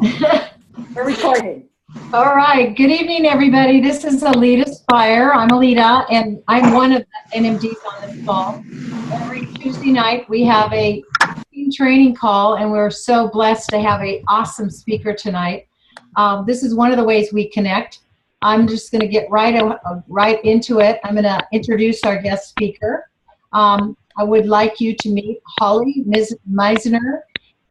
We're recording. All right. Good evening, everybody. This is Aleta Spire. I'm Aleta, and I'm one of the NMDs on this call. Every Tuesday night, we have a team training call, and we're so blessed to have an awesome speaker tonight. This is one of the ways we connect. I'm just going to get right into it. I'm going to introduce our guest speaker. I would like you to meet Holly Misener.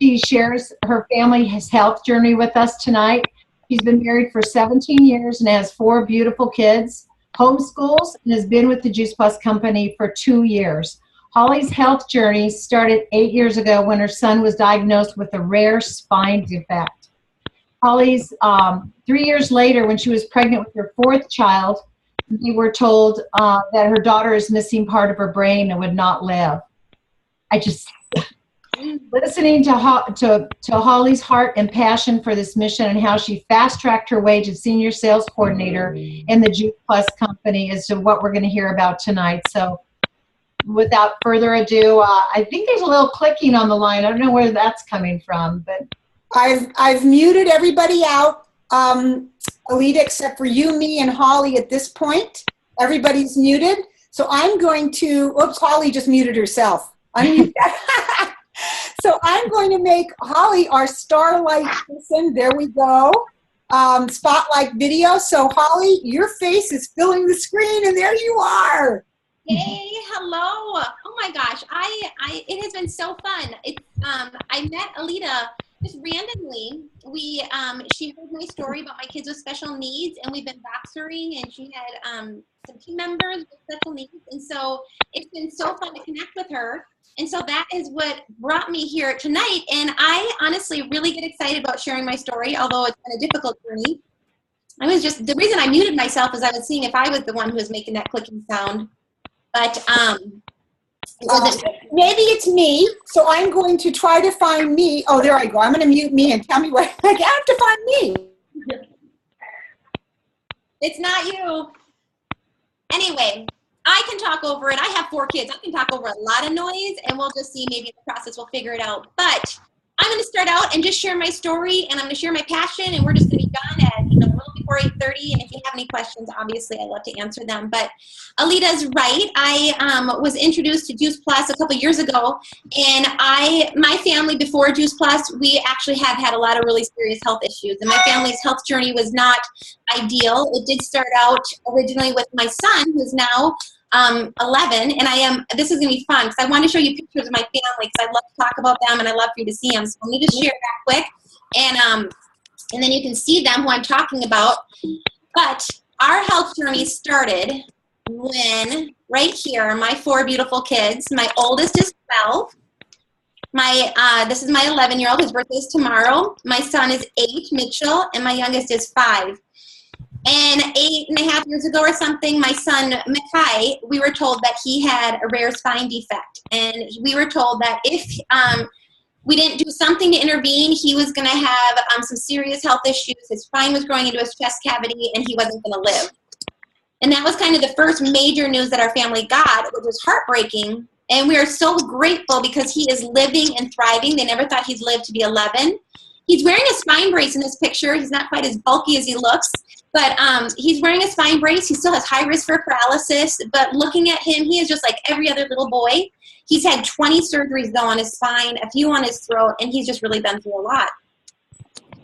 She shares her family's health journey with us tonight. She's been married for 17 years and has 4 beautiful kids, homeschools, and has been with the Juice Plus company for 2 years. Holly's health journey started 8 years ago when her son was diagnosed with a rare spine defect. Holly's 3 years later, when she was pregnant with her 4th child, we were told that her daughter is missing part of her brain and would not live. Listening to Holly's heart and passion for this mission and how she fast-tracked her way to senior sales coordinator in the Juice Plus company is what we're going to hear about tonight. So without further ado, I think there's a little clicking on the line. I don't know where that's coming from, but I've muted everybody out, Aleta, except for you, me, and Holly at this point. Everybody's muted. So I'm going to, oops, Holly just muted herself. So I'm going to make Holly our starlight person. There we go. Spotlight video. So Holly, your face is filling the screen, and there you are. Hey, hello. Oh my gosh, it has been so fun. I met Aleta just randomly. She heard my story about my kids with special needs, and we've been boxering, and she had some team members with special needs, and so it's been so fun to connect with her. And so that is what brought me here tonight. And I honestly really get excited about sharing my story, although it's been a difficult journey. The reason I muted myself is I was seeing if I was the one who was making that clicking sound. But maybe it's me. So I'm going to try to find me. Oh, there I go. I'm going to mute me and tell me what I have to find me. It's not you. Anyway, I can talk over it. I have 4 kids. I can talk over a lot of noise, and we'll just see. Maybe in the process we'll figure it out. But I'm going to start out and just share my story, and I'm going to share my passion, and we're just going to be done at a little before 8:30. And if you have any questions, obviously I'd love to answer them. But Aleta's right. I was introduced to Juice Plus a couple years ago, and my family before Juice Plus, we actually have had a lot of really serious health issues, and my family's health journey was not ideal. It did start out originally with my son, who's now 11, and this is going to be fun because I want to show you pictures of my family because I love to talk about them and I love for you to see them. So let me just share that quick, and then you can see them who I'm talking about. But our health journey started when, right here, my 4 beautiful kids, my oldest is 12, this is my 11-year-old, his birthday is tomorrow, my son is 8, Mitchell, and my youngest is 5. And 8.5 years ago or something, my son, Mikai, we were told that he had a rare spine defect. And we were told that if we didn't do something to intervene, he was going to have some serious health issues. His spine was growing into his chest cavity, and he wasn't going to live. And that was kind of the first major news that our family got, which was heartbreaking. And we are so grateful because he is living and thriving. They never thought he'd live to be 11. He's wearing a spine brace in this picture. He's not quite as bulky as he looks. But he's wearing a spine brace. He still has high risk for paralysis. But looking at him, he is just like every other little boy. He's had 20 surgeries, though, on his spine, a few on his throat, and he's just really been through a lot.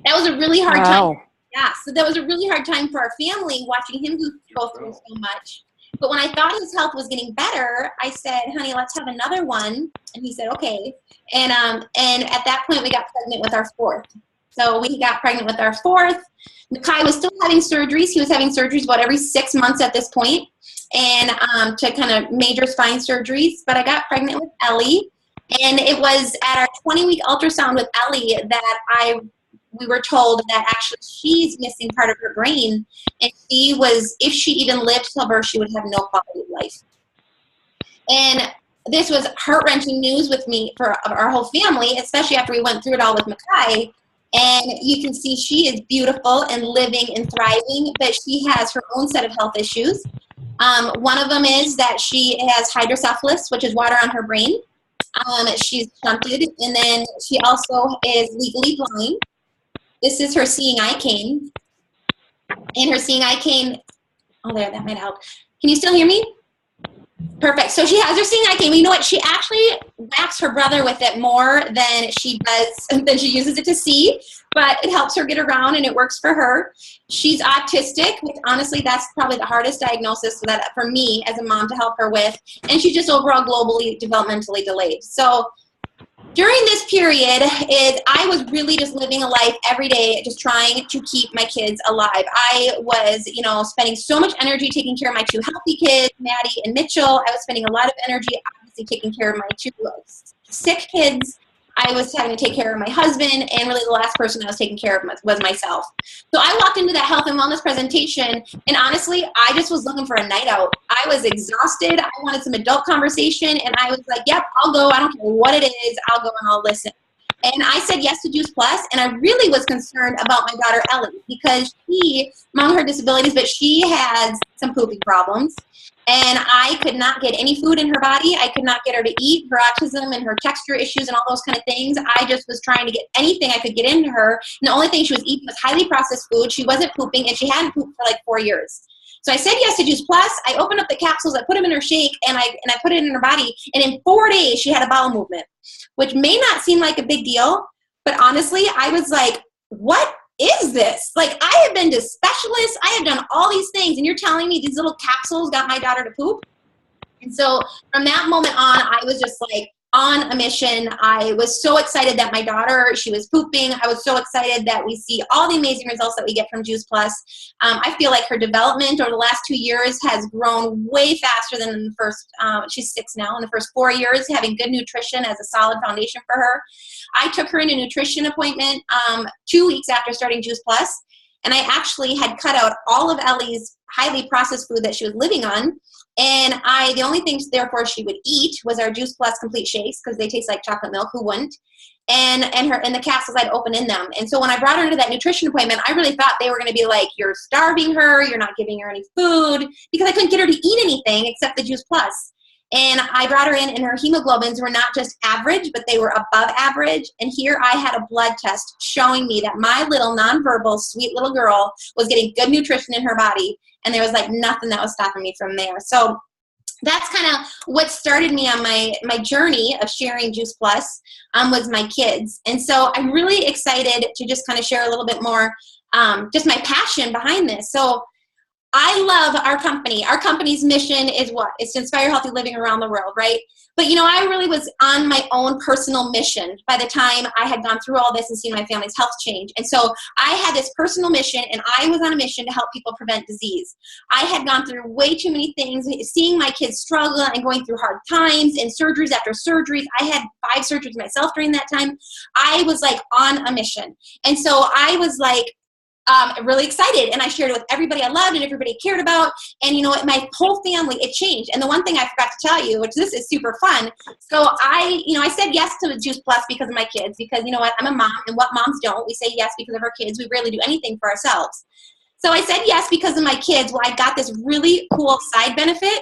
That was a really hard time. Yeah, so that was a really hard time for our family, watching him go through so much. But when I thought his health was getting better, I said, honey, let's have another one. And he said, okay. And at that point, we got pregnant with our 4th. So we got pregnant with our 4th. Mikai was still having surgeries. He was having surgeries about every 6 months at this point, and to kind of major spine surgeries. But I got pregnant with Ellie, and it was at our 20-week ultrasound with Ellie that we were told that actually she's missing part of her brain, and if she even lived till birth, she would have no quality of life. And this was heart-wrenching news with me for our whole family, especially after we went through it all with Mikai. And you can see she is beautiful and living and thriving, but she has her own set of health issues. One of them is that she has hydrocephalus, which is water on her brain. She's stunted, and then she also is legally blind. This is her seeing eye cane. And her seeing eye cane, oh, there, that might help. Can you still hear me? Perfect. So she has her seeing eye cane. Well, you know what? She actually whacks her brother with it more than she uses it to see, but it helps her get around and it works for her. She's autistic, which honestly, that's probably the hardest diagnosis that for me as a mom to help her with. And she's just overall globally developmentally delayed. So during this period, I was really just living a life every day, just trying to keep my kids alive. I was, spending so much energy taking care of my two healthy kids, Maddie and Mitchell. I was spending a lot of energy, obviously, taking care of my two sick kids. I was having to take care of my husband, and really the last person I was taking care of was myself. So I walked into that health and wellness presentation, and honestly, I just was looking for a night out. I was exhausted. I wanted some adult conversation, and I was like, yep, I'll go. I don't care what it is. I'll go and I'll listen. And I said yes to Juice Plus, and I really was concerned about my daughter, Ellie, because she, among her disabilities, but she has some pooping problems. And I could not get any food in her body. I could not get her to eat. Her autism and her texture issues and all those kind of things. I just was trying to get anything I could get into her. And the only thing she was eating was highly processed food. She wasn't pooping, and she hadn't pooped for like 4 years. So I said yes to Juice Plus. I opened up the capsules. I put them in her shake, and I put it in her body. And in 4 days, she had a bowel movement, which may not seem like a big deal. But honestly, I was like, what is this? Like, I have been to specialists. I have done all these things, and you're telling me these little capsules got my daughter to poop? And so from that moment on, I was just like on a mission. I was so excited that my daughter, she was pooping. I was so excited that we see all the amazing results that we get from Juice Plus. I feel like her development over the last 2 years has grown way faster than in the first, she's 6 now, in the first 4 years, having good nutrition as a solid foundation for her. I took her in a nutrition appointment 2 weeks after starting Juice Plus, and I actually had cut out all of Ellie's highly processed food that she was living on. And the only things therefore she would eat was our Juice Plus complete shakes, because they taste like chocolate milk. Who wouldn't? And the capsules I'd open in them. And so when I brought her into that nutrition appointment, I really thought they were going to be like, you're starving her, you're not giving her any food, because I couldn't get her to eat anything except the Juice Plus. And I brought her in, and her hemoglobins were not just average, but they were above average. And here I had a blood test showing me that my little nonverbal, sweet little girl was getting good nutrition in her body. And there was like nothing that was stopping me from there. So that's kind of what started me on my journey of sharing Juice Plus, was my kids. And so I'm really excited to just kind of share a little bit more, just my passion behind this. So I love our company. Our company's mission is what? It's to inspire healthy living around the world, right? But, I really was on my own personal mission by the time I had gone through all this and seen my family's health change. And so I had this personal mission, and I was on a mission to help people prevent disease. I had gone through way too many things, seeing my kids struggle and going through hard times and surgeries after surgeries. I had 5 surgeries myself during that time. I was like on a mission. And so I was like, really excited, and I shared it with everybody I loved and everybody cared about, and my whole family, it changed. And the one thing I forgot to tell you, which this is super fun, so I said yes to the Juice Plus because of my kids, because you know what, I'm a mom, and what moms don't, we say yes because of our kids. We rarely do anything for ourselves. So I said yes because of my kids. Well, I got this really cool side benefit,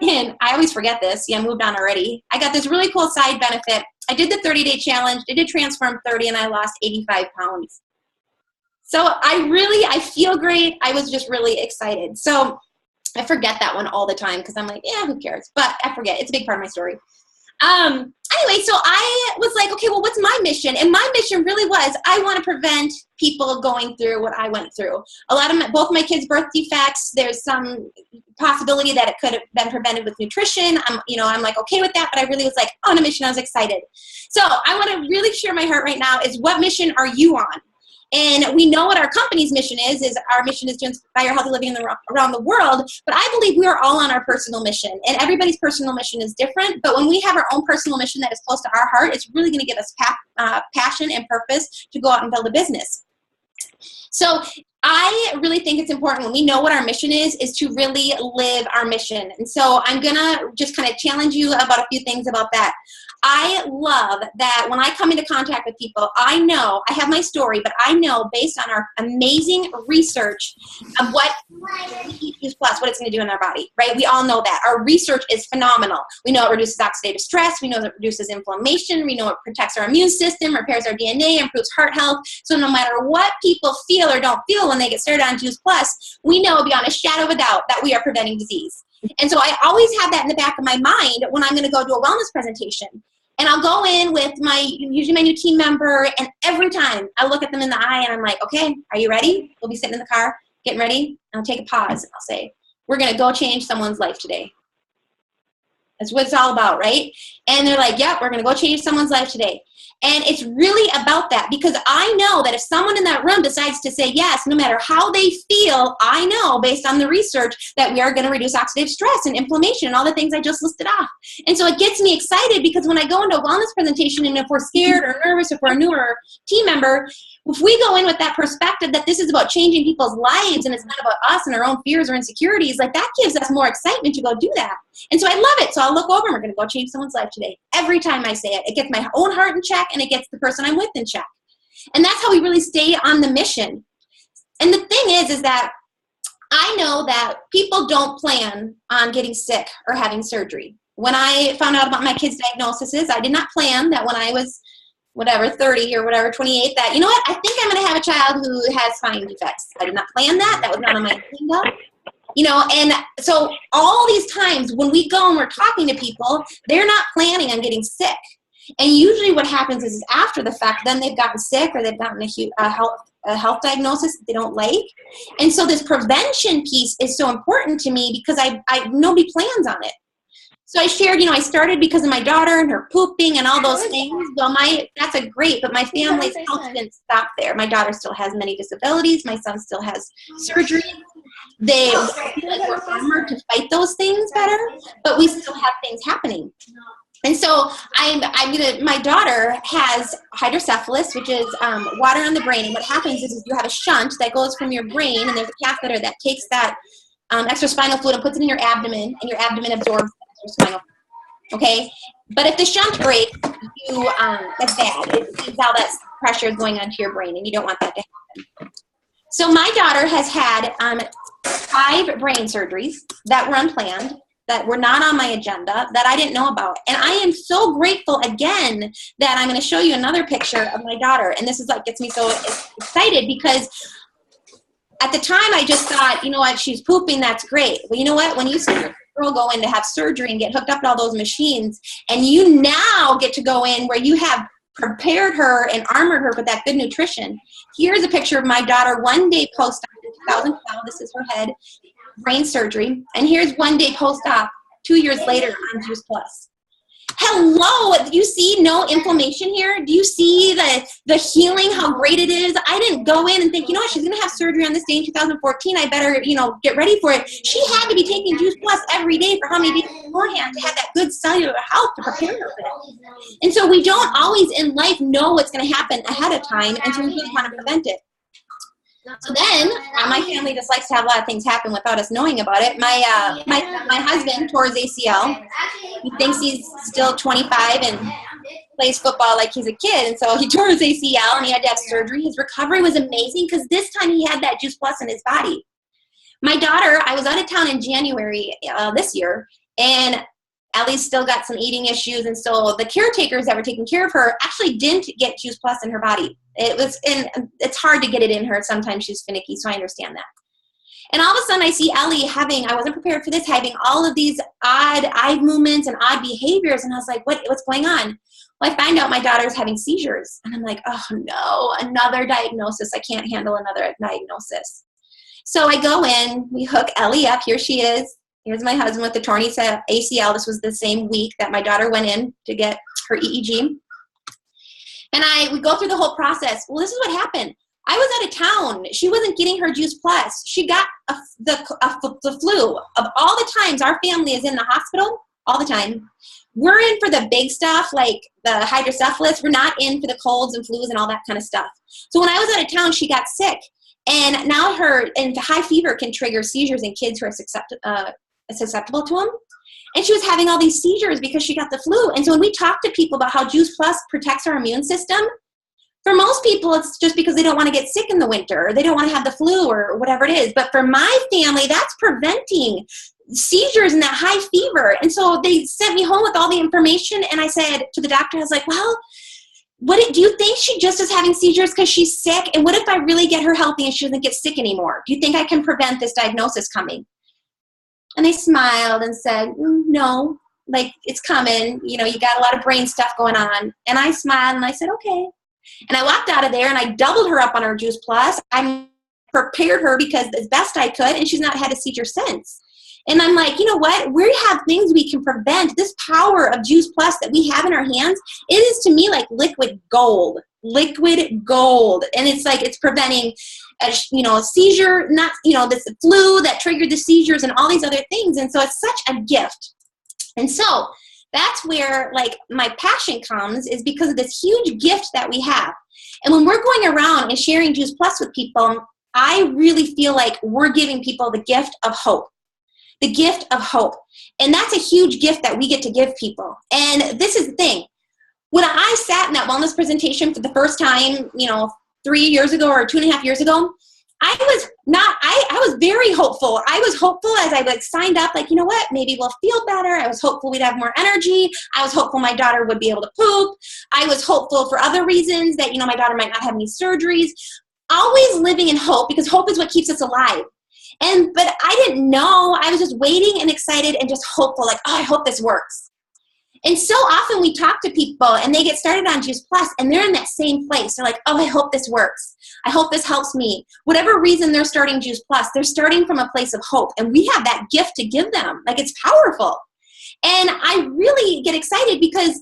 and I always forget this. Yeah, I moved on already. I got this really cool side benefit. I did the 30-day challenge, I did Transform 30, and I lost 85 pounds. So I feel great. I was just really excited. So I forget that one all the time because I'm like, yeah, who cares? But I forget. It's a big part of my story. Anyway, so I was like, okay, well, what's my mission? And my mission really was, I want to prevent people going through what I went through. Both my kids' birth defects, there's some possibility that it could have been prevented with nutrition. I'm like, okay with that, but I really was like on a mission. I was excited. So I want to really share my heart right now is, what mission are you on? And we know what our company's mission is our mission is to inspire healthy living around the world, but I believe we are all on our personal mission, and everybody's personal mission is different, but when we have our own personal mission that is close to our heart, it's really going to give us passion and purpose to go out and build a business. So I really think it's important when we know what our mission is to really live our mission. And so I'm going to just kind of challenge you about a few things about that. I love that when I come into contact with people, I know, I have my story, but I know based on our amazing research of what Juice Plus, what it's going to do in our body, right? We all know that. Our research is phenomenal. We know it reduces oxidative stress. We know it reduces inflammation. We know it protects our immune system, repairs our DNA, improves heart health. So no matter what people feel or don't feel when they get started on Juice Plus, we know beyond a shadow of a doubt that we are preventing disease. And so I always have that in the back of my mind when I'm going to go do a wellness presentation. And I'll go in with usually my new team member, and every time I look at them in the eye and I'm like, okay, are you ready? We'll be sitting in the car, getting ready. And I'll take a pause and I'll say, we're going to go change someone's life today. That's what it's all about, right? And they're like, yep, we're going to go change someone's life today. And it's really about that, because I know that if someone in that room decides to say yes, no matter how they feel, I know based on the research that we are going to reduce oxidative stress and inflammation and all the things I just listed off. And so it gets me excited, because when I go into a wellness presentation, and if we're scared or nervous, if we're a newer team member, if we go in with that perspective that this is about changing people's lives and it's not about us and our own fears or insecurities, like that gives us more excitement to go do that. And so I love it. So I'll look over and we're going to go change someone's life today. Every time I say it, it gets my own heart in check and it gets the person I'm with in check. And that's how we really stay on the mission. And the thing is that I know that people don't plan on getting sick or having surgery. When I found out about my kids' diagnoses, I did not plan that when I was 30 or 28, that, you know what, I think I'm going to have a child who has spine defects. I did not plan that. That was not on my agenda. And so all these times when we go and we're talking to people, they're not planning on getting sick. And usually what happens is after the fact, then they've gotten sick or they've gotten a health diagnosis that they don't like. And so this prevention piece is so important to me, because nobody plans on it. So I shared, I started because of my daughter and her pooping and all those things. Well, that's a great, but my family's health didn't stop there. My daughter still has many disabilities. My son still has surgery. They feel like we're armored to fight those things better, but we still have things happening. And so my daughter has hydrocephalus, which is water on the brain. And what happens is you have a shunt that goes from your brain, and there's a catheter that takes that extra spinal fluid and puts it in your abdomen, and your abdomen absorbs your spinal fluid. Okay? But if the shunt breaks, that's bad. It sees how that pressure is going onto your brain, and you don't want that to happen. So my daughter has had 5 brain surgeries that were unplanned, that were not on my agenda, that I didn't know about. And I am so grateful again that I'm going to show you another picture of my daughter. And this is what gets me so excited, because at the time I just thought, you know what, she's pooping, that's great. Well, you know what, when you see a girl go in to have surgery and get hooked up to all those machines, and you now get to go in where you have prepared her and armored her with that good nutrition. Here's a picture of my daughter one day post-op in 2012. This is her head, brain surgery. And here's one day post-op 2 years later on Juice Plus. Hello, do you see no inflammation here? Do you see the healing, how great it is? I didn't go in and think, you know what, she's going to have surgery on this day in 2014. I better, get ready for it. She had to be taking Juice Plus every day for how many days beforehand to have that good cellular health to prepare her for that. And so we don't always in life know what's going to happen ahead of time, and so we really want to prevent it. So then, my family just likes to have a lot of things happen without us knowing about it. My husband tore his ACL. He thinks he's still 25 and plays football like he's a kid, and so he tore his ACL and he had to have surgery. His recovery was amazing because this time he had that Juice Plus in his body. My daughter, I was out of town in January this year, and Ellie's still got some eating issues, and so the caretakers that were taking care of her actually didn't get Juice Plus in her body. It's hard to get it in her. Sometimes she's finicky, so I understand that. And all of a sudden I see Ellie I wasn't prepared for this, having all of these odd eye movements and odd behaviors, and I was like, what's going on? Well, I find out my daughter's having seizures, and I'm like, oh no, another diagnosis. I can't handle another diagnosis. So I go in, we hook Ellie up. Here she is. Here's my husband with the torn ACL. This was the same week that my daughter went in to get her EEG. And we go through the whole process. Well, this is what happened. I was out of town. She wasn't getting her Juice Plus. She got the flu. Of all the times our family is in the hospital, all the time, we're in for the big stuff like the hydrocephalus. We're not in for the colds and flus and all that kind of stuff. So when I was out of town, she got sick. And now and high fever can trigger seizures in kids who are susceptible to them. And she was having all these seizures because she got the flu. And so when we talk to people about how Juice Plus protects our immune system, for most people, it's just because they don't want to get sick in the winter, or they don't want to have the flu or whatever it is. But for my family, that's preventing seizures and that high fever. And so they sent me home with all the information. And I said to the doctor, I was like, well, do you think she just is having seizures because she's sick? And what if I really get her healthy and she doesn't get sick anymore? Do you think I can prevent this diagnosis coming? And they smiled and said, no, like it's coming. You know, you got a lot of brain stuff going on. And I smiled and I said, okay. And I walked out of there and I doubled her up on her Juice Plus. I prepared her because as best I could, and she's not had a seizure since. And I'm like, you know what? We have things we can prevent. This power of Juice Plus that we have in our hands, it is to me like liquid gold. Liquid gold. And it's like it's preventing a seizure, not, this flu that triggered the seizures and all these other things. And so it's such a gift. And so that's where like my passion comes, is because of this huge gift that we have. And when we're going around and sharing Juice Plus with people, I really feel like we're giving people the gift of hope. The gift of hope. And that's a huge gift that we get to give people. And this is the thing. When I sat in that wellness presentation for the first time, 3 years ago or 2.5 years ago, I was very hopeful. I was hopeful as I signed up, you know what, maybe we'll feel better. I was hopeful we'd have more energy. I was hopeful my daughter would be able to poop. I was hopeful for other reasons that, my daughter might not have any surgeries. Always living in hope, because hope is what keeps us alive. But I didn't know. I was just waiting and excited and just hopeful, I hope this works. And so often we talk to people and they get started on Juice Plus and they're in that same place. They're like, I hope this works. I hope this helps me. Whatever reason they're starting Juice Plus, they're starting from a place of hope. And we have that gift to give them. It's powerful. And I really get excited because,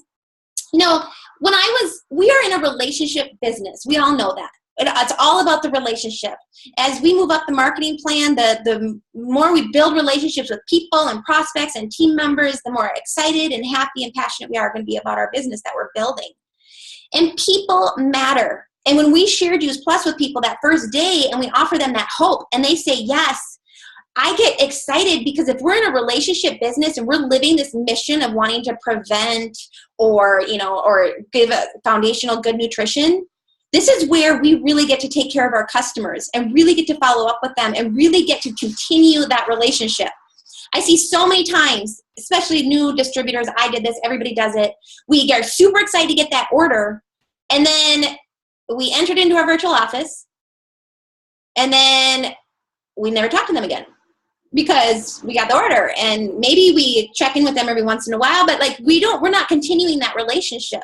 we are in a relationship business. We all know that. It's all about the relationship. As we move up the marketing plan, the more we build relationships with people and prospects and team members, the more excited and happy and passionate we are going to be about our business that we're building. And people matter. And when we share Juice Plus with people that first day and we offer them that hope and they say yes, I get excited, because if we're in a relationship business and we're living this mission of wanting to prevent or give a foundational good nutrition, this is where we really get to take care of our customers and really get to follow up with them and really get to continue that relationship. I see so many times, especially new distributors, I did this, everybody does it. We get super excited to get that order, and then we entered into our virtual office, and then we never talk to them again because we got the order. And maybe we check in with them every once in a while, but we're not continuing that relationship.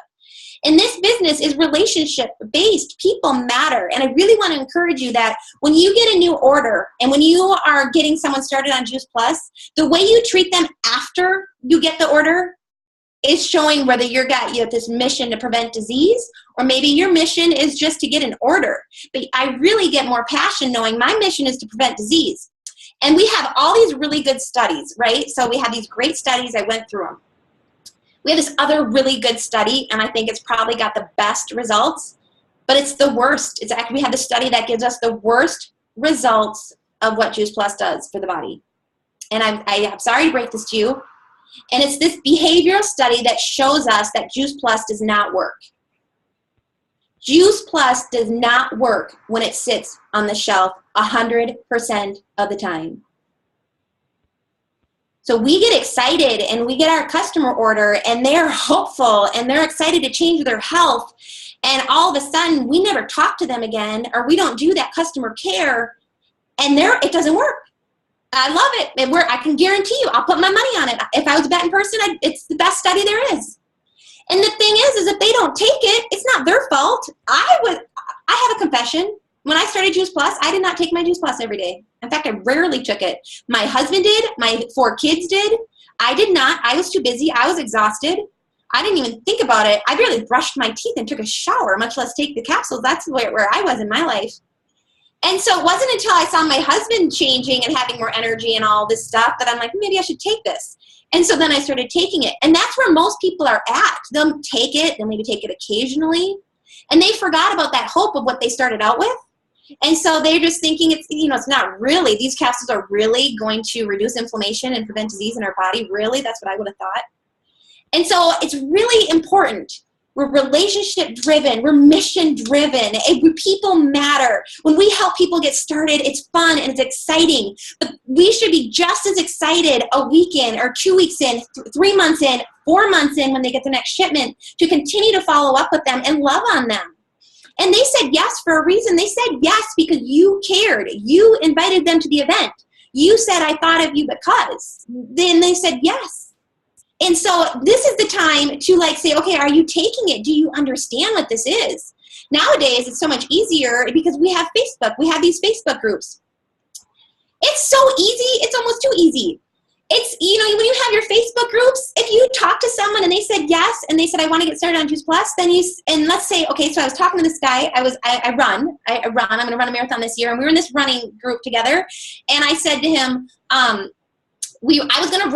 And this business is relationship-based. People matter. And I really want to encourage you that when you get a new order and when you are getting someone started on Juice Plus, the way you treat them after you get the order is showing whether you have this mission to prevent disease, or maybe your mission is just to get an order. But I really get more passion knowing my mission is to prevent disease. And we have all these really good studies, right? So we have these great studies. I went through them. We have this other really good study, and I think it's probably got the best results, but it's the worst. It's actually, we have the study that gives us the worst results of what Juice Plus does for the body. And I'm sorry to break this to you. And it's this behavioral study that shows us that Juice Plus does not work. Juice Plus does not work when it sits on the shelf 100% of the time. So we get excited and we get our customer order and they're hopeful and they're excited to change their health, and all of a sudden we never talk to them again, or we don't do that customer care, and it doesn't work. I love it. I can guarantee you, I'll put my money on it. If I was a betting person, it's the best study there is. And the thing is if they don't take it, it's not their fault. I have a confession. When I started Juice Plus, I did not take my Juice Plus every day. In fact, I rarely took it. My husband did. My 4 kids did. I did not. I was too busy. I was exhausted. I didn't even think about it. I barely brushed my teeth and took a shower, much less take the capsules. That's where I was in my life. And so it wasn't until I saw my husband changing and having more energy and all this stuff that I'm like, maybe I should take this. And so then I started taking it. And that's where most people are at. They'll take it. They'll maybe take it occasionally. And they forgot about that hope of what they started out with. And so they're just thinking it's, you know, it's not really, these capsules are really going to reduce inflammation and prevent disease in our body. Really? That's what I would have thought. And so it's really important. We're relationship driven. We're mission driven. People matter. When we help people get started, it's fun and it's exciting. But we should be just as excited a week in or 2 weeks in, 3 months in, 4 months in when they get the next shipment to continue to follow up with them and love on them. And they said yes for a reason. They said yes because you cared. You invited them to the event. You said, I thought of you because. Then they said yes. And so this is the time to like say, okay, are you taking it? Do you understand what this is? Nowadays, it's so much easier because we have Facebook. We have these Facebook groups. It's so easy. It's almost too easy. It's, you know, when you have your Facebook groups, if you talk to someone and they said yes, and they said, I want to get started on Juice Plus, then and let's say, okay, so I was talking to this guy, I run, I'm going to run a marathon this year, and we were in this running group together, and I said to him, I was going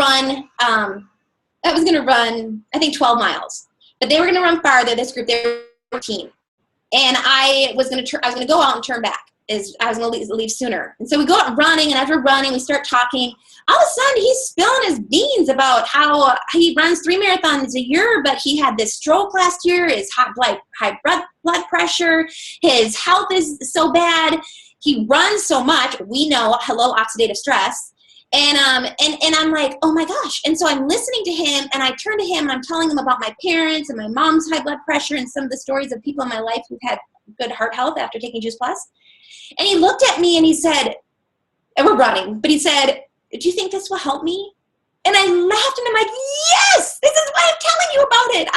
to run, I think 12 miles, but they were going to run farther, this group, they were a team, and I was going to go out and turn back. I was going to leave sooner. And so we go out running, and after running, we start talking. All of a sudden, he's spilling his beans about how he runs 3 marathons a year, but he had this stroke last year, his high blood pressure, his health is so bad. He runs so much. We know, hello, oxidative stress. And I'm like, oh my gosh. And so I'm listening to him, and I turn to him, and I'm telling him about my parents and my mom's high blood pressure and some of the stories of people in my life who've had good heart health after taking Juice Plus. And he looked at me and he said, and we're running, but he said, do you think this will help me? And I laughed, and I'm like, yes, this is why I'm telling you about it.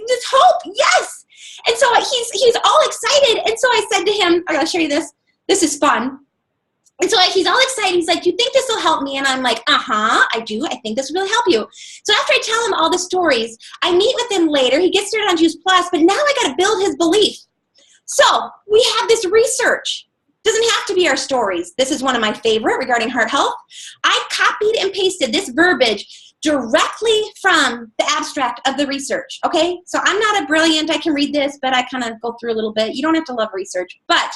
This hope, yes. And so he's all excited. And so I said to him, I gotta show you this. This is fun. And so he's all excited. He's like, do you think this will help me? And I'm like, I do. I think this will really help you. So after I tell him all the stories, I meet with him later. He gets started on Juice Plus, but now I got to build his belief. So we have this research. Doesn't have to be our stories. This is one of my favorite regarding heart health. I copied and pasted this verbiage directly from the abstract of the research, okay? So I'm not a brilliant, I can read this, but I kind of go through a little bit. You don't have to love research. But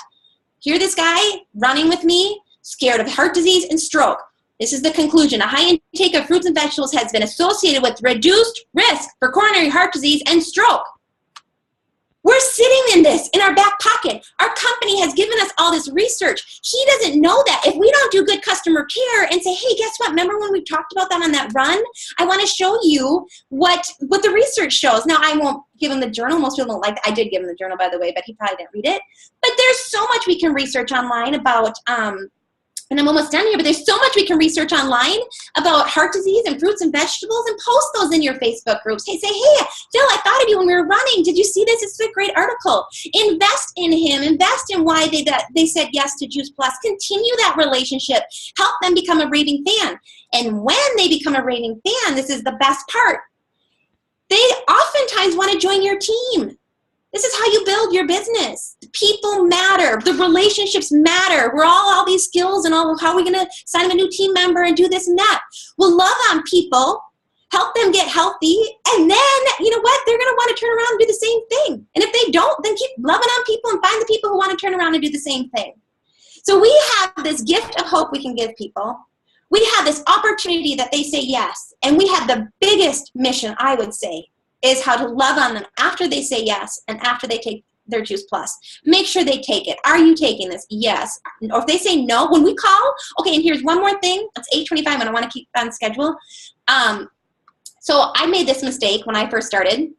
here this guy running with me, scared of heart disease and stroke. This is the conclusion. A high intake of fruits and vegetables has been associated with reduced risk for coronary heart disease and stroke. We're sitting in this in our back pocket. Our company has given us all this research. He doesn't know that. If we don't do good customer care and say, hey, guess what? Remember when we talked about that on that run? I want to show you what the research shows. Now, I won't give him the journal. Most people don't like that. I did give him the journal, by the way, but he probably didn't read it. But there's so much we can research online about and I'm almost done here, but there's so much we can research online about heart disease and fruits and vegetables, and post those in your Facebook groups. Hey, say, hey, Phil, I thought of you when we were running. Did you see this? It's a great article. Invest in him. Invest in why they said yes to Juice Plus. Continue that relationship. Help them become a raving fan. And when they become a raving fan, this is the best part. They oftentimes want to join your team. This is how you build your business. People matter. The relationships matter. We're all these skills and all. How are we going to sign up a new team member and do this and that? We'll love on people, help them get healthy, and then, you know what? They're going to want to turn around and do the same thing. And if they don't, then keep loving on people and find the people who want to turn around and do the same thing. So we have this gift of hope we can give people. We have this opportunity that they say yes. And we have the biggest mission, I would say, is how to love on them after they say yes and after they take their Juice Plus. Make sure they take it. Are you taking this? Yes. Or if they say no, when we call, okay, and here's one more thing. It's 8:25 and I want to keep on schedule. So I made this mistake when I first started.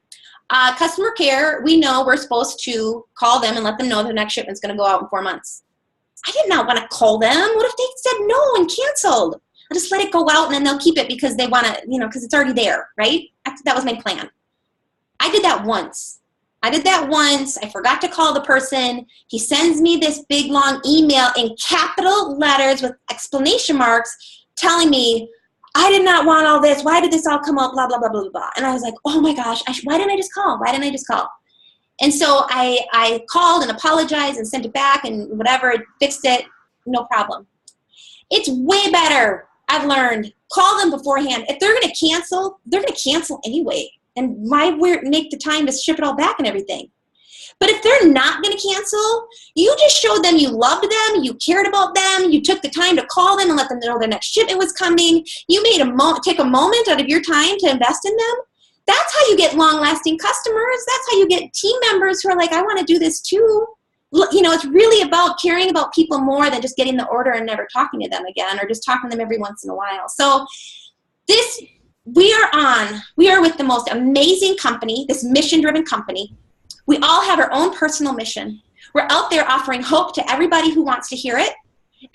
Customer care, we know we're supposed to call them and let them know their next shipment's going to go out in 4 months. I did not want to call them. What if they said no and canceled? I'll just let it go out and then they'll keep it because they want to, because it's already there, right? That was my plan. I did that once. I forgot to call the person. He sends me this big long email in capital letters with exclamation marks telling me, I did not want all this. Why did this all come up? Blah, blah, blah, blah, blah. And I was like, oh my gosh, why didn't I just call? And so I called and apologized and sent it back and whatever, fixed it, no problem. It's way better, I've learned. Call them beforehand. If they're going to cancel, they're going to cancel anyway. And why make the time to ship it all back and everything? But if they're not going to cancel, you just showed them you loved them, you cared about them, you took the time to call them and let them know their next shipment was coming. You made take a moment out of your time to invest in them. That's how you get long-lasting customers. That's how you get team members who are like, I want to do this too. You know, it's really about caring about people more than just getting the order and never talking to them again, or just talking to them every once in a while. So we are with the most amazing company, this mission-driven company. We all have our own personal mission. We're out there offering hope to everybody who wants to hear it.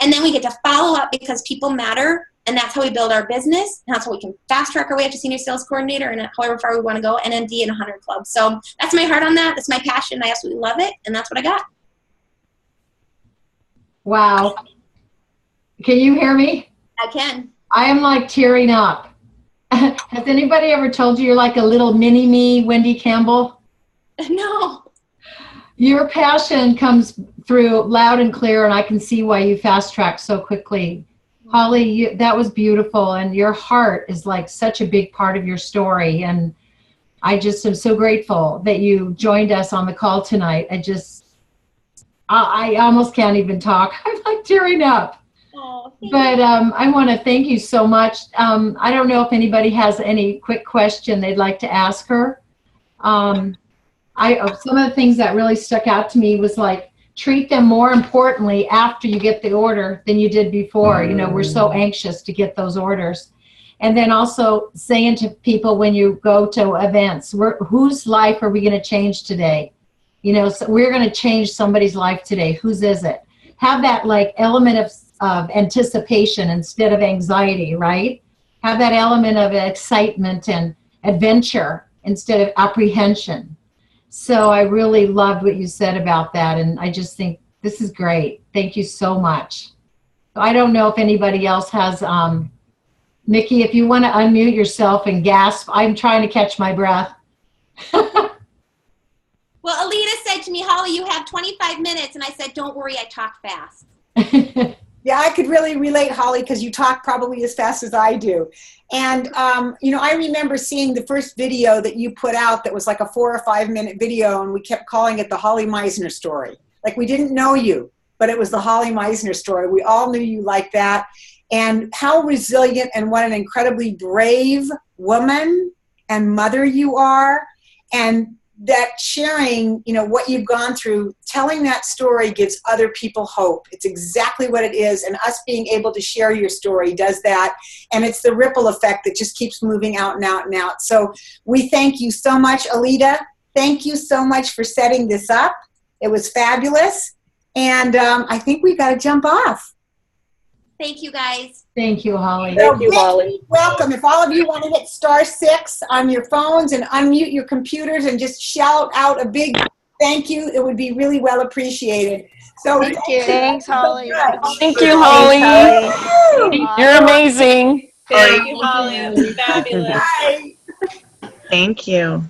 And then we get to follow up because people matter. And that's how we build our business. And that's how we can fast track our way up to senior sales coordinator and however far we want to go, NMD and 100 Club. So that's my heart on that. That's my passion. I absolutely love it. And that's what I got. Wow. Can you hear me? I can. I am like tearing up. Has anybody ever told you you're like a little mini me, Wendy Campbell? No. Your passion comes through loud and clear, and I can see why you fast tracked so quickly. Holly, that was beautiful, and your heart is like such a big part of your story, and I just am so grateful that you joined us on the call tonight. I almost can't even talk. I'm like tearing up. Oh, but I want to thank you so much. I don't know if anybody has any quick question they'd like to ask her. Some of the things that really stuck out to me was like, treat them more importantly after you get the order than you did before. You know, we're so anxious to get those orders. And then also saying to people when you go to events, whose life are we going to change today? You know, so we're going to change somebody's life today. Whose is it? Have that like element of anticipation instead of anxiety, right? Have that element of excitement and adventure instead of apprehension. So I really loved what you said about that. And I just think this is great. Thank you so much. I don't know if anybody else has, Nikki, if you want to unmute yourself and gasp, I'm trying to catch my breath. Well, Aleta said to me, Holly, you have 25 minutes. And I said, don't worry, I talk fast. Yeah, I could really relate, Holly, because you talk probably as fast as I do. And, you know, I remember seeing the first video that you put out that was like a 4 or 5 minute video, and we kept calling it the Holly Misener story. Like, we didn't know you, but it was the Holly Misener story. We all knew you like that. And how resilient and what an incredibly brave woman and mother you are. And that sharing, you know, what you've gone through, telling that story gives other people hope. It's exactly what it is. And us being able to share your story does that. And it's the ripple effect that just keeps moving out and out and out. So we thank you so much, Aleta. Thank you so much for setting this up. It was fabulous. And I think we got to jump off. Thank you, guys. Thank you, Holly. Thank you, Holly. Welcome. If all of you want to hit *6 on your phones and unmute your computers and just shout out a big thank you, it would be really well appreciated. So Thank you. Thanks, Holly. Thank you, Holly. You're amazing. Thank you, Holly. It was fabulous. Bye. Thank you.